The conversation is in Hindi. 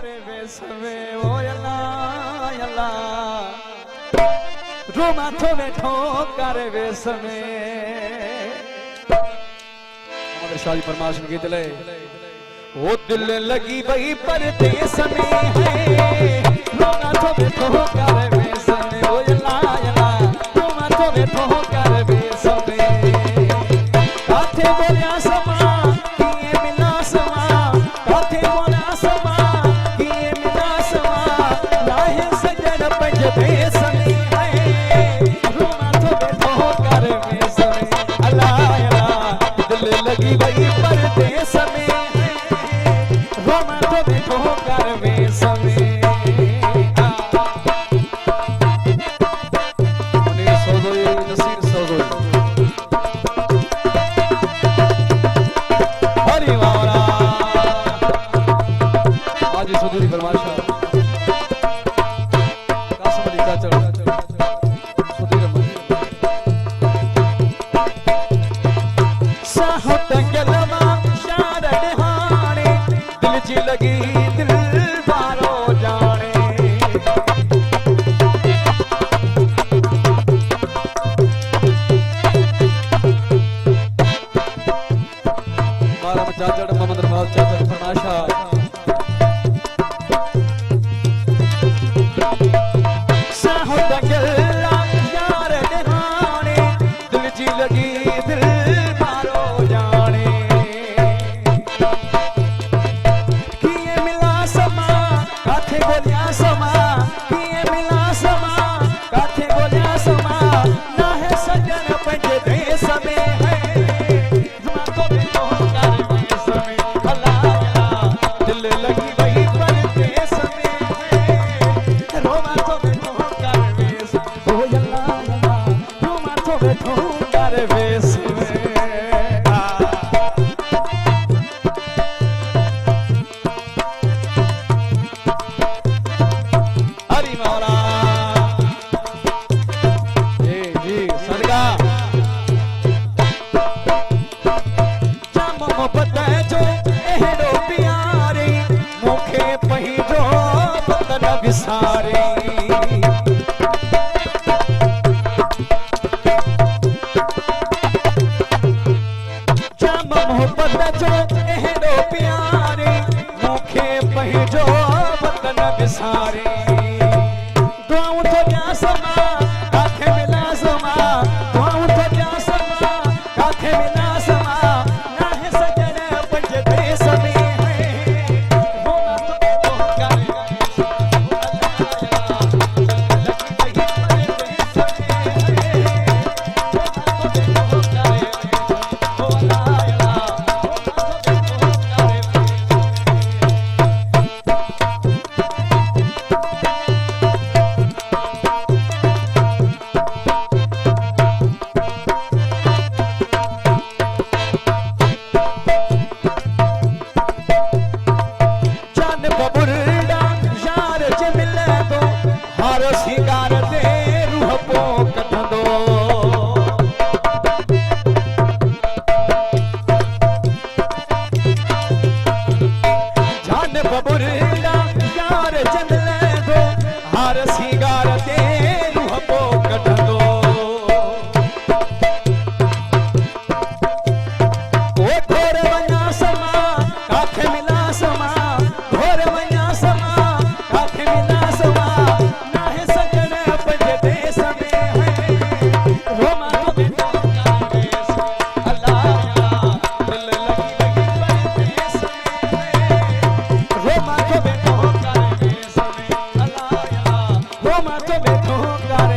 करे वेस में ओ अल्लाह अल्लाह रो माथो बैठो करे वेस में हमारे शादी फरमाश में गीत ले ओ दिल लगी वही परदेस में है रो माथो बैठो करे वेस में ओ अल्लाह अल्लाह रो माथो बैठो करे वेस में काथे बोलिया समा किए मिला समा काथे बोलिया समा किए मिला समा लाहे सजन पंज देस में है रो माथो बैठो करे वेस में अल्लाह अल्लाह दिल लगी वही परदेस में रो माथो बैठो करे वेस में लगी दिल बारो जाने बारह चाचड़ मोहम्मद रफात चाचड़ फरमाशा साहो दंगला यार दहाने दिल जी लगी दिल बारो जाने काथे बोलिया समा किए मिला समा काथे बोलिया समा ना है सजन पंज देस में है माथो बैठो कर वेस में अल्लाह अल्लाह दिल लगी वही परदेस में है रो माथो बैठो कर वेस ओ अल्लाह अल्लाह रो माथो बैठो कर वेस में सारे जाम मोहब्बत जो एहड़ो प्यारे मुखे पहिजो वतन विसारे दुआऊं तो जा समा काथे मिला समा दुआऊं तो जा समा काथे मिला समा ना है सजन पंज देस में सिंगार दे रूह पो कटंदो जान बबुरड़ा यार चंदले दो हर सिंगार दे रूह पो कटंदो ओ घोर वना समा काथे मिला समा घोर वना समा काथे मिला समा माथो बैठो कर